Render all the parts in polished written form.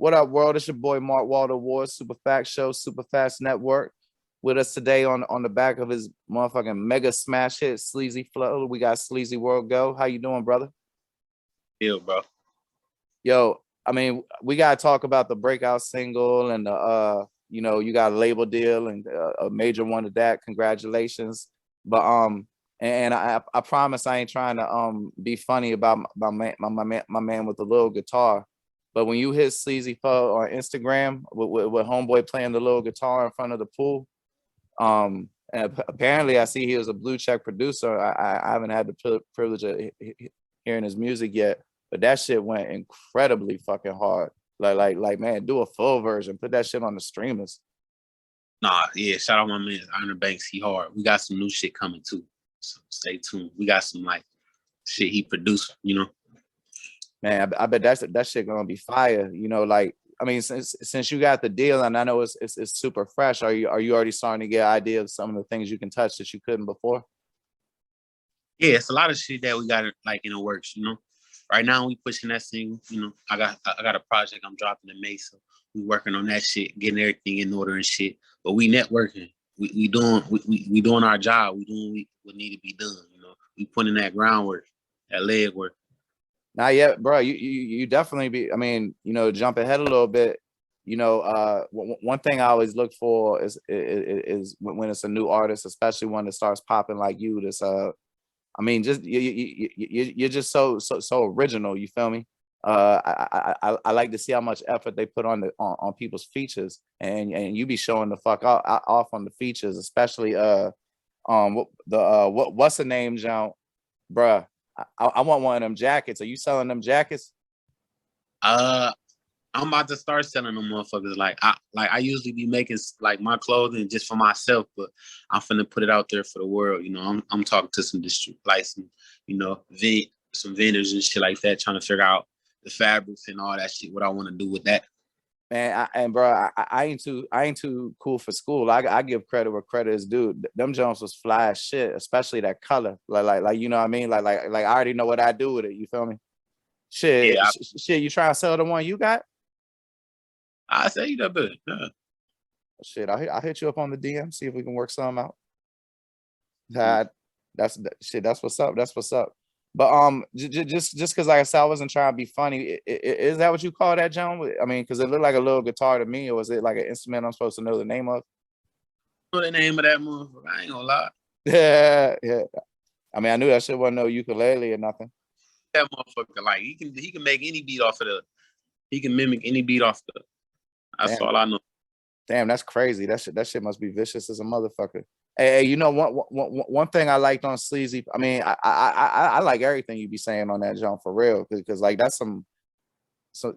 What up, world? It's your boy Mark Walter Ward, Super Fact Show, Super Fast Network. With us today on the back of his motherfucking mega smash hit, Sleazy Flow. We got SleazyWorld Go. How you doing, brother? Yeah, bro. Yo, I mean, we gotta talk about the breakout single and the you got a label deal and a major one of that. Congratulations. But and I promise I ain't trying to be funny about my man with the little guitar. But when you hit Sleazy Flow on Instagram with homeboy playing the little guitar in front of the pool, and apparently I see he was a blue check producer. I haven't had the privilege of hearing his music yet, but that shit went incredibly fucking hard. Like man, do a full version, put that shit on the streamers. Nah, yeah, shout out my man Einer Bankz. He hard. We got some new shit coming too. So stay tuned. We got some like shit he produced, you know. Man, I bet that shit gonna be fire. You know, like I mean, since you got the deal, and I know it's super fresh. Are you already starting to get an idea of some of the things you can touch that you couldn't before? Yeah, it's a lot of shit that we got like in the works, you know. Right now we pushing that single, you know. I got a project I'm dropping in May, so we working on that shit, getting everything in order and shit. But we networking. We doing our job. We doing what need to be done, you know. We putting that groundwork, that leg work. Not yet, bro. You definitely be. I mean, you know, jump ahead a little bit. You know, one thing I always look for is when it's a new artist, especially one that starts popping like you. This I mean, just you're just so original. You feel me? I like to see how much effort they put on people's features, and you be showing the fuck off on the features, especially what's the name, John, bruh. I want one of them jackets. Are you selling them jackets? I'm about to start selling them motherfuckers. I usually be making like my clothing just for myself, but I'm finna put it out there for the world. You know, I'm talking to some some, you know, some vendors and shit like that, trying to figure out the fabrics and all that shit. What I want to do with that. Man, bro, I ain't too cool for school. I give credit where credit is due. Them Jones was fly as shit, especially that color. Like you know what I mean? Like I already know what I do with it. You feel me? Shit, Yeah, shit. You trying to sell the one you got? I say you that bit. Yeah. Shit, I hit you up on the DM, see if we can work something out. Shit. That's what's up. That's what's up. But just because like I said, I wasn't trying to be funny. Is that what you call that, John? I mean, because it looked like a little guitar to me, or was it like an instrument I'm supposed to know the name of? Know the name of that motherfucker? I ain't gonna lie. Yeah, yeah. I mean, I knew that shit wasn't no ukulele or nothing. That motherfucker, like he can make any beat off of the. He can mimic any beat off the. That's Damn, all I know. damn, that's crazy. That shit must be vicious as a motherfucker. Hey, you know one thing I liked on Sleazy. I mean, I like everything you be saying on that, John, for real, because like that's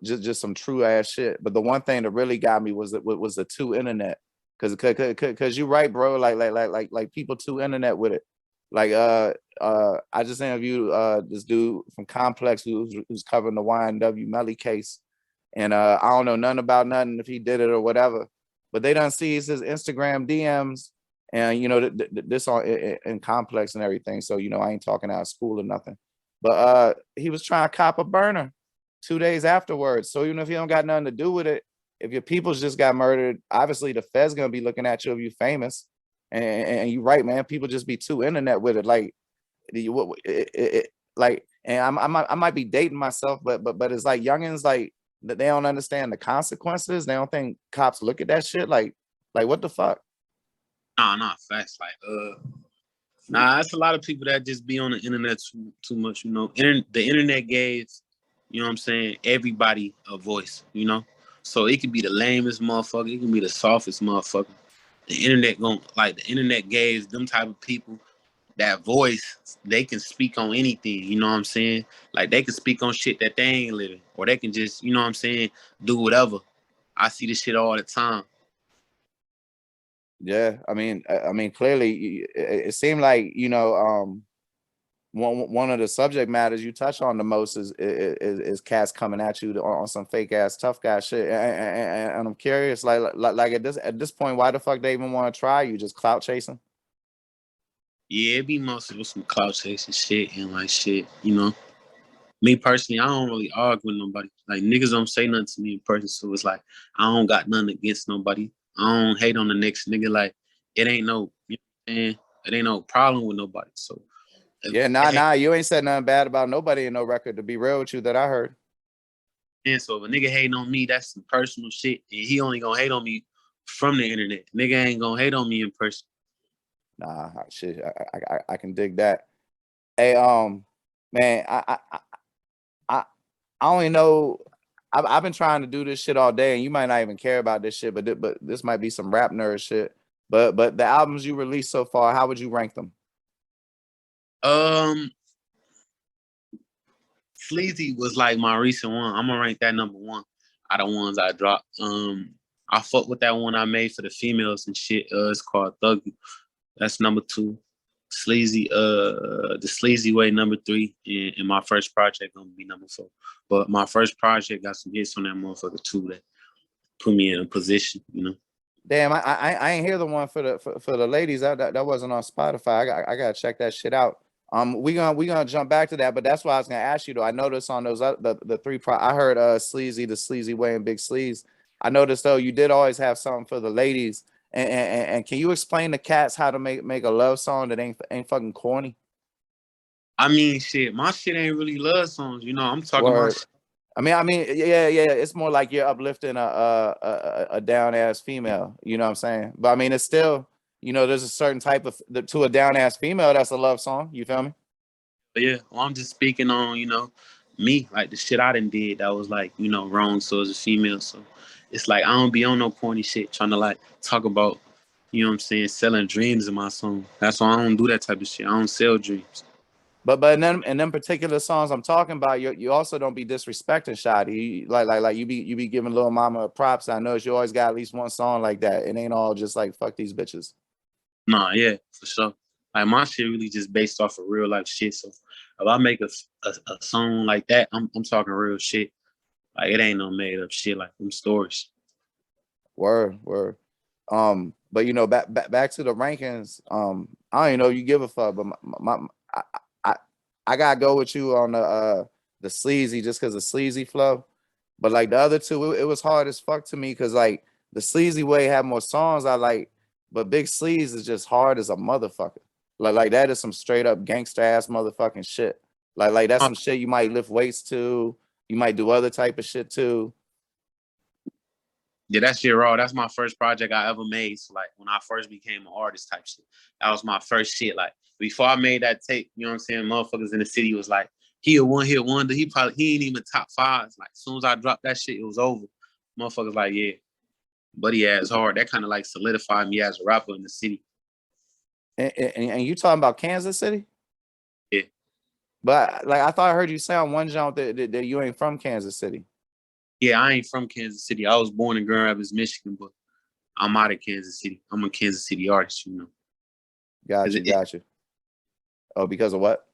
just some true ass shit. But the one thing that really got me was the two internet, because you're right, bro. Like people too internet with it. Like I just interviewed this dude from Complex who's covering the YNW Melly case, and I don't know nothing about nothing if he did it or whatever, but they done sees his Instagram DMs, and you know this all in Complex and everything. So you know I ain't talking out of school or nothing, but he was trying to cop a burner 2 days afterwards. So even if you don't got nothing to do with it, if your people's just got murdered, obviously the Fed's gonna be looking at you if you famous. And you're right, man. People just be too internet with it. Like, like, and I might be dating myself, but it's like youngins like that they don't understand the consequences. They don't think cops look at that shit. Like what the fuck? Nah, facts. Nah, it's a lot of people that just be on the internet too much. You know, the internet gave, you know what I'm saying, everybody a voice. You know, so it could be the lamest motherfucker, it can be the softest motherfucker. The internet gave them type of people that voice. They can speak on anything. You know what I'm saying? Like they can speak on shit that they ain't living, or they can just, you know what I'm saying, do whatever. I see this shit all the time. Yeah, I mean, clearly, it seemed like you know, one of the subject matters you touch on the most is cats coming at you on some fake ass tough guy shit, and I'm curious, like at this point, why the fuck they even want to try you? Just clout chasing? Yeah, it be mostly with some clout chasing shit and like shit, you know. Me personally, I don't really argue with nobody. Like niggas don't say nothing to me in person, so it's like I don't got nothing against nobody. I don't hate on the next nigga. Like it ain't no, you know what I'm saying? It ain't no problem with nobody. So Yeah, nah, you ain't said nothing bad about nobody in no record, to be real with you, that I heard. and so if a nigga hating on me, that's some personal shit, and he only gonna hate on me from the internet. Nigga ain't gonna hate on me in person. Nah, shit, I can dig that. Hey, man, I only know. I've been trying to do this shit all day, and you might not even care about this shit, but this might be some rap nerd shit. But the albums you released so far, how would you rank them? Sleazy was like my recent one. I'm gonna rank that number one out of ones I dropped. I fuck with that one I made for the females and shit. It's called Thug. That's number two. Sleazy, the Sleazy Way number three, and my first project gonna be number four. But my first project got some hits on that motherfucker too that put me in a position, you know. Damn, I ain't hear the one for the ladies. That wasn't on Spotify. I gotta check that shit out. We gonna jump back to that, but that's why I was gonna ask you though. I noticed on those the three I heard Sleazy, the Sleazy Way, and Big Sleaze. I noticed though you did always have something for the ladies. And can you explain to cats how to make a love song that ain't fucking corny? I mean, shit, my shit ain't really love songs, you know. I'm talking Word. about shit. I mean, yeah. It's more like you're uplifting a down ass female. You know what I'm saying? But I mean, it's still, you know, there's a certain type of to a down ass female that's a love song. You feel me? But yeah, well, I'm just speaking on, you know, me, like the shit I done did that was like, you know, wrong. So as a female, so it's like I don't be on no corny shit trying to like talk about, you know what I'm saying, selling dreams in my song. That's why I don't do that type of shit. I don't sell dreams. But in them particular songs I'm talking about, you also don't be disrespecting Shotty. Like you be giving Lil Mama props. I know you always got at least one song like that. It ain't all just like fuck these bitches. Nah, yeah, for sure. Like my shit really just based off of real life shit. So if I make a song like that, I'm talking real shit. Like it ain't no made up shit like them stories. Word. But you know, back to the rankings. I don't even know if you give a fuck, but I, I, I gotta go with you on the Sleazy just because of Sleazy Flow. But like the other two, it was hard as fuck to me because like the Sleazy Way had more songs I like, but Big Sleaze is just hard as a motherfucker. Like that is some straight up gangster ass motherfucking shit. Like that's some shit you might lift weights to. You might do other type of shit too. Yeah, that shit raw. That's my first project I ever made. So like when I first became an artist type shit. That was my first shit. Like before I made that tape, you know what I'm saying? Motherfuckers in the city was like, he a one hit wonder. He ain't even top fives. Like as soon as I dropped that shit, it was over. Motherfuckers like, yeah, buddy ass hard. That kind of like solidified me as a rapper in the city. And you talking about Kansas City? Yeah. But like I thought I heard you say on one jump that you ain't from Kansas City. Yeah, I ain't from Kansas City. I was born in Grand Rapids, Michigan, but I'm out of Kansas City. I'm a Kansas City artist, you know. Got you. Oh, because of what?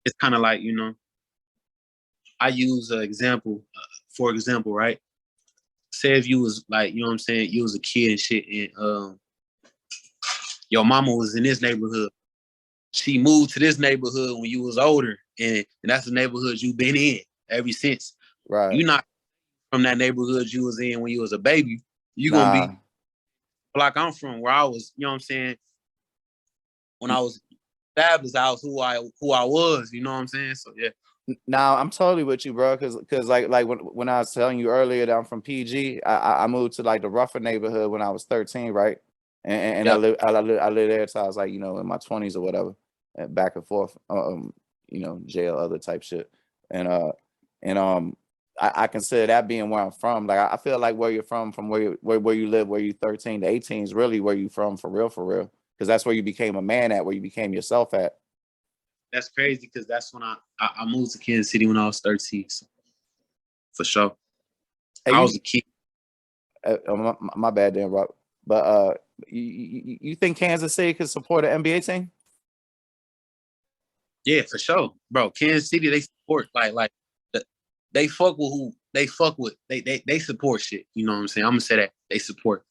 It's kind of like, you know, I use an example, for example, right? Say if you was like, you know what I'm saying, you was a kid and shit, and your mama was in this neighborhood. She moved to this neighborhood when you was older, and that's the neighborhood you've been in ever since. Right. You're not from that neighborhood you was in when you was a baby. You gonna Nah. be like I'm from, where I was, you know what I'm saying, when I was established, I was who I was, you know what I'm saying? So yeah. Now I'm totally with you, bro. Cause like when I was telling you earlier that I'm from PG, I moved to like the rougher neighborhood when I was 13, right? And Yep. I lived there till I was like, you know, in my 20s or whatever, and back and forth, you know, jail, other type shit. And I consider that being where I'm from. Like I feel like where you're from where you live, where you 13 to 18 is really where you from for real, because that's where you became a man at, where you became yourself at. That's crazy because that's when I moved to Kansas City when I was 13. So for sure. Hey, I was a kid. My bad, then, Rob. But you think Kansas City could support an NBA team? Yeah, for sure. Bro, Kansas City, they support like they fuck with who they fuck with. They support shit. You know what I'm saying? I'm gonna say that. They support.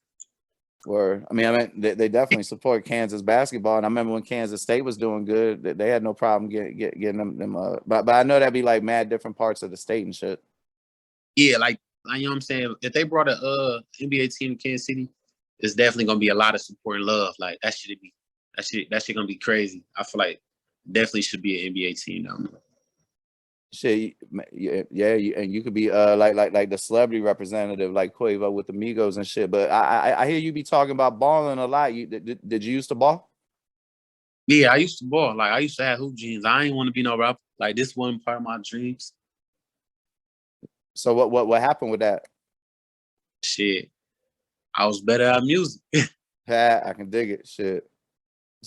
Or I mean, they definitely support Kansas basketball, and I remember when Kansas State was doing good, they had no problem getting them. But I know that'd be like mad different parts of the state and shit. Yeah, like you know what I'm saying. If they brought a NBA team to Kansas City, it's definitely gonna be a lot of support and love. Like that shit gonna be crazy. I feel like definitely should be an NBA team down there. Shit, yeah, and you could be like the celebrity representative like Quavo with the Migos and shit. But I hear you be talking about balling a lot. Did you used to ball? Yeah, I used to ball. Like I used to have hoop dreams. I ain't want to be no rapper. Like this wasn't part of my dreams. So what happened with that? Shit, I was better at music. Yeah, I can dig it. Shit.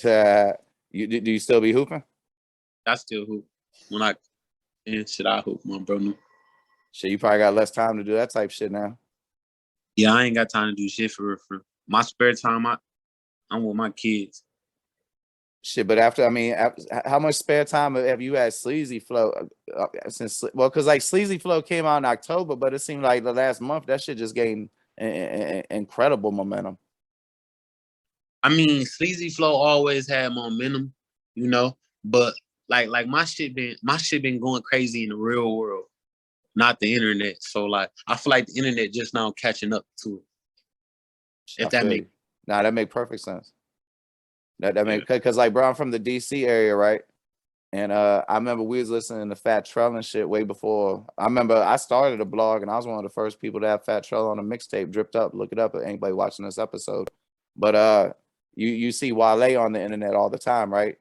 Do you still be hooping? I still hoop. When I and shit, I hoop, my brother. Shit, you probably got less time to do that type shit now. Yeah, I ain't got time to do shit for my spare time. I'm with my kids. Shit, but how much spare time have you had Sleazy Flow since? Well, because like Sleazy Flow came out in October, but it seemed like the last month that shit just gained incredible momentum. I mean, Sleazy Flow always had momentum, you know, but like my shit been going crazy in the real world, not the internet. So like I feel like the internet just now catching up to it. If that makes nah, that make perfect sense. That make because like bro, I'm from the DC area, right? And I remember we was listening to Fat Trell and shit way before. I remember I started a blog and I was one of the first people to have Fat Trell on a mixtape dripped up. Look it up at anybody watching this episode. But you see Wale on the internet all the time, right?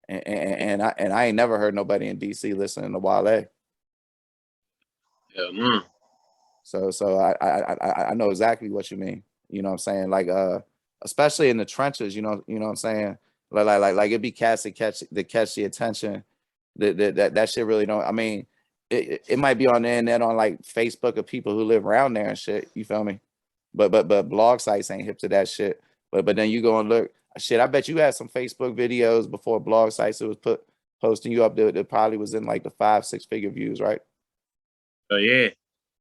And I ain't never heard nobody in DC listening to Wale. Yeah, man. So I know exactly what you mean. You know what I'm saying? Like especially in the trenches, you know what I'm saying? Like it'd be cats that catch the attention. That shit really don't. I mean, it might be on the internet on like Facebook of people who live around there and shit. You feel me? But blog sites ain't hip to that shit. But then you go and look. Shit, I bet you had some Facebook videos before blog sites that was posting you up there that probably was in like the 5-6 figure views, right? So yeah,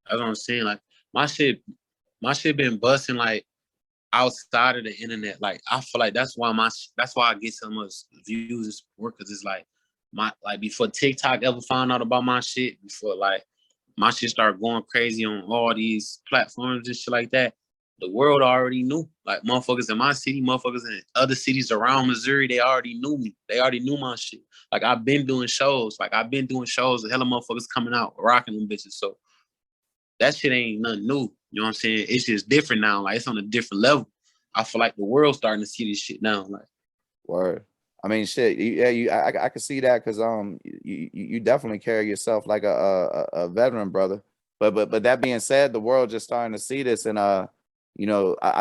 that's what I'm saying. Like my shit been busting like outside of the internet. Like I feel like that's why I get so much views and support because it's like before TikTok ever found out about my shit, before like my shit started going crazy on all these platforms and shit like that. The world already knew. Like motherfuckers in my city, motherfuckers in other cities around Missouri, they already knew me. They already knew my shit. Like I've been doing shows. A hella motherfuckers coming out, rocking them bitches. So that shit ain't nothing new. You know what I'm saying? It's just different now. Like it's on a different level. I feel like the world's starting to see this shit now. Like, word. I mean, shit. I can see that because you definitely carry yourself like a veteran, brother. But that being said, the world just starting to see this, and I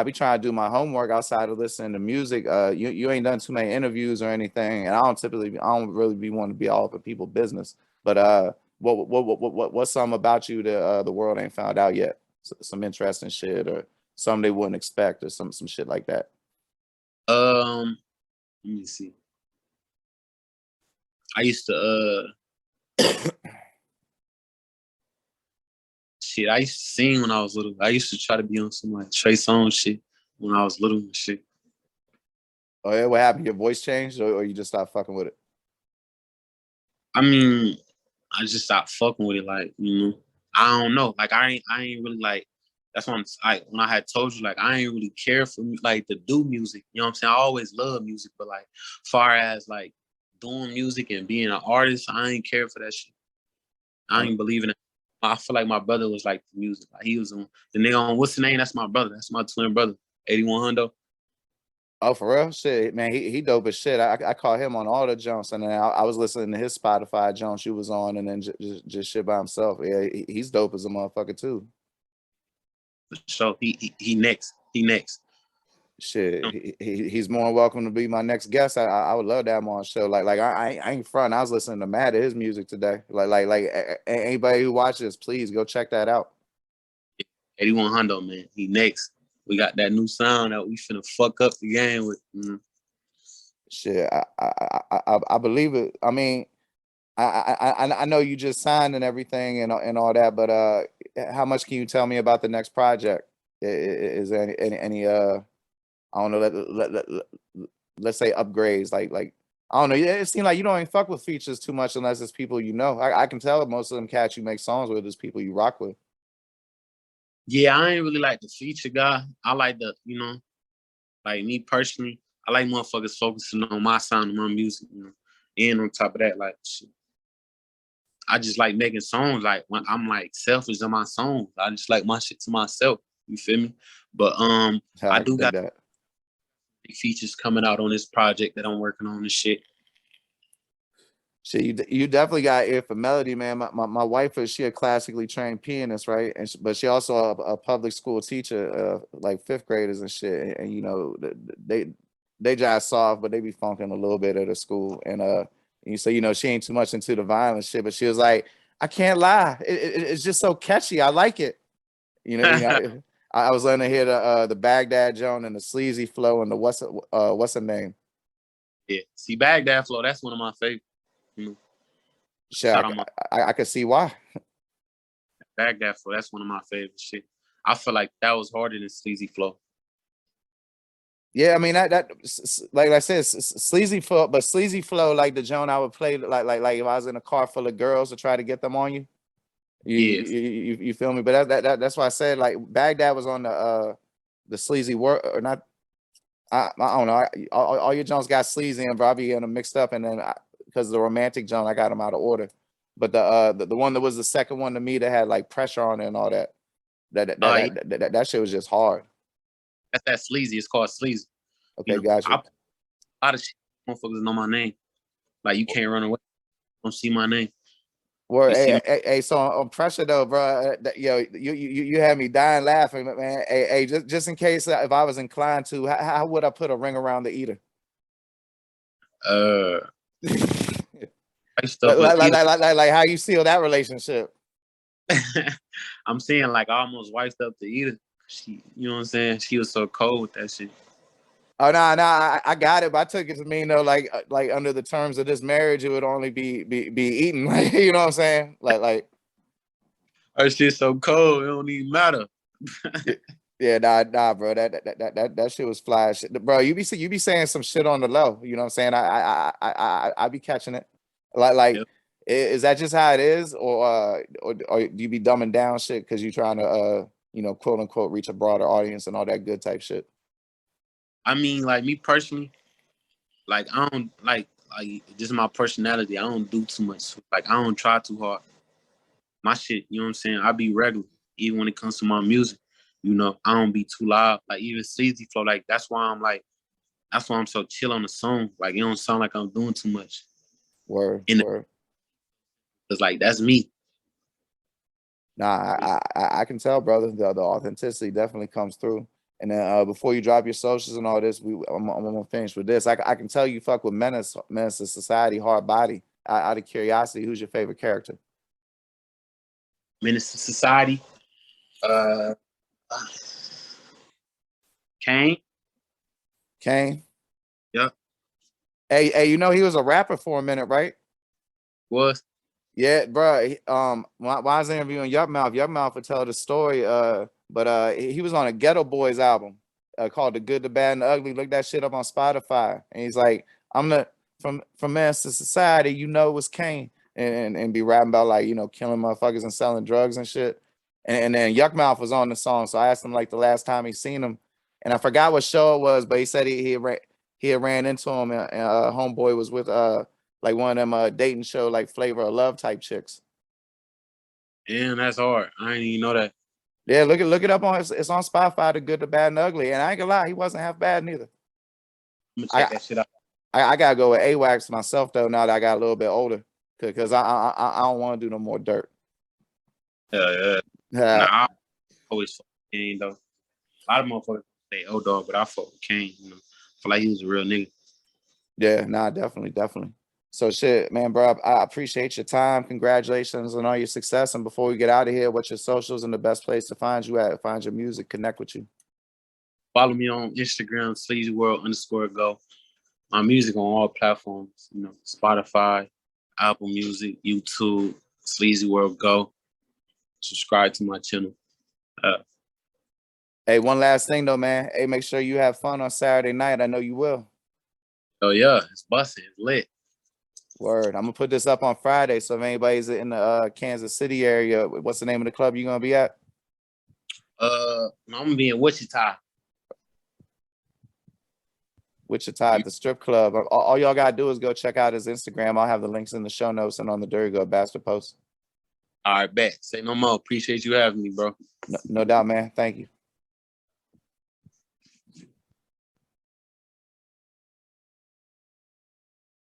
be trying to do my homework outside of listening to music. You ain't done too many interviews or anything, and I don't really want to be all up in people's business. But what's something about you that the world ain't found out yet? Some interesting shit or something they wouldn't expect or some shit like that. let me see. I used to shit. I used to sing when I was little. I used to try to be on some like Trey Songz shit when I was little and shit. Oh yeah, what happened? Your voice changed, or you just stopped fucking with it? I mean, I just stopped fucking with it. Like, you know, I don't know. Like, I ain't really like. That's when I had told you, like, I ain't really care for like to do music. You know what I'm saying? I always love music, but like, far as like doing music and being an artist, I ain't care for that shit. I ain't believing it. I feel like my brother was like the music. Like he was on the nigga on what's the name? That's my brother. That's my twin brother. 81 Hundro. Oh, for real? Shit, man, he dope as shit. I call him on all the jumps, and then I was listening to his Spotify jumps she was on, and then just shit by himself. Yeah, he's dope as a motherfucker too. So he next. He next. Shit, he's more welcome to be my next guest. I would love to have him on the show. Like I ain't front. I was listening to mad of his music today. Like anybody who watches, please go check that out. 81 Hundro, man. He next. We got that new sound that we finna fuck up the game with. Shit, I believe it. I mean, I know you just signed and everything and all that, but how much can you tell me about the next project? Is there any I don't know, let's say upgrades, like I don't know. Yeah, it seems like you don't even fuck with features too much unless it's people you know. I can tell most of them cats you make songs with is people you rock with. Yeah, I ain't really like the feature guy. I like the, like me personally, I like motherfuckers focusing on my sound and my music, And on top of that, like shit, I just like making songs. Like when I'm like selfish in my songs, I just like my shit to myself. You feel me? But I I can do dig got that. features coming out on this project that I'm working on and shit. Shit, you definitely got ear for melody, man. My wife is, she a classically trained pianist, right? And but she also a public school teacher, like fifth graders and shit. And you know, they just soft, but they be funking a little bit at the school. And you say, you know, she ain't too much into the violent shit, but she was like, I can't lie, it's just so catchy. I like it. You know. I was letting her hear the Baghdad Joan and the Sleazy Flow and the what's her name? Yeah, see, Baghdad Flow, that's one of my favorites. Shit, Shout out my I could see why. Baghdad Flow, that's one of my favorite shit. I feel like that was harder than Sleazy Flow. Yeah, I mean that like I said, Sleazy Flow, but Sleazy Flow, like the Joan I would play, like if I was in a car full of girls to try to get them on you. Yeah, You feel me? But that's why I said like Baghdad was on the Sleazy World or not. I don't know. All your Jones got sleazy and bro, I be getting them mixed up, and then because the romantic Joan, I got them out of order. But the one that was the second one to me that had like pressure on it and all that, yeah. that shit was just hard. That's that Sleazy. It's called Sleazy. Okay, gotcha. A lot of shit, motherfuckers know my name. Like you can't run away. Don't see my name. Well, They see my hey, so on pressure though, bro. Yo, you had me dying laughing, man. Hey, just in case if I was inclined to, how would I put a ring around the eater? stuff, but either, Like how you seal that relationship? I'm saying like I almost wiped up the eater. She, you know what I'm saying? She was so cold with that shit. Oh no, I got it, but I took it to mean though, like under the terms of this marriage, it would only be eaten. Like, you know what I'm saying? Like Her shit so cold, it don't even matter. yeah, nah, bro. That shit was fly shit. Bro, you be saying some shit on the low. You know what I'm saying? I be catching it. Like Yep. is that just how it is, or do you be dumbing down shit because you trying to you know, quote unquote reach a broader audience and all that good type shit? I mean, like me personally, like I don't like just my personality. I don't do too much. Like I don't try too hard. My shit, you know what I'm saying? I be regular, even when it comes to my music. I don't be too loud. Like even Sleazy Flow, like that's why I'm so chill on the song. Like it don't sound like I'm doing too much. Word. Cause like that's me. Nah, I can tell, brother. The authenticity definitely comes through. And then before you drop your socials and all this, I'm gonna finish with this. I can tell you fuck with Menace to Society, Hard Body. Out of curiosity, who's your favorite character? Menace to Society. Uh, Kane. Kane. Yep. Hey, you know he was a rapper for a minute, right? Was. Yeah, bro. When I was interviewing Yup Mouth would tell the story. But he was on a Ghetto Boys album called "The Good, the Bad, and the Ugly." Look that shit up on Spotify. And he's like, "I'm the from Menace to Society, you know, it was Kane," and be rapping about like, you know, killing motherfuckers and selling drugs and shit. And then Yuck Mouth was on the song, so I asked him like the last time he seen him, and I forgot what show it was, but he said he had ran into him, and homeboy was with like one of them dating show like Flavor of Love type chicks. Damn, that's hard. I didn't even know that. Yeah, look it up on it's on Spotify, The Good, the Bad, and the Ugly. And I ain't gonna lie, he wasn't half bad neither. I'm gonna check that shit out. I gotta go with AWACS myself though, now that I got a little bit older. Cause I don't want to do no more dirt. Yeah. Nah, I always fuck with Kane though. A lot of motherfuckers say oh dog, but I fuck with Kane. I feel like he was a real nigga. Yeah, nah, definitely. So shit, man, bro, I appreciate your time. Congratulations on all your success. And before we get out of here, what's your socials and the best place to find you at, find your music, connect with you? Follow me on Instagram, SleazyWorld_Go. My music on all platforms, Spotify, Apple Music, YouTube, SleazyWorld Go. Subscribe to my channel. Hey, one last thing though, man. Hey, make sure you have fun on Saturday night. I know you will. Oh yeah, it's busting, it's lit. Word. I'm gonna put this up on Friday. So if anybody's in the Kansas City area, what's the name of the club you gonna be at? I'm gonna be in Wichita. Wichita at the strip club. All y'all gotta do is go check out his Instagram. I'll have the links in the show notes and on the Dirty Go Bastard post. All right, bet. Say no more. Appreciate you having me, bro. No doubt, man. Thank you.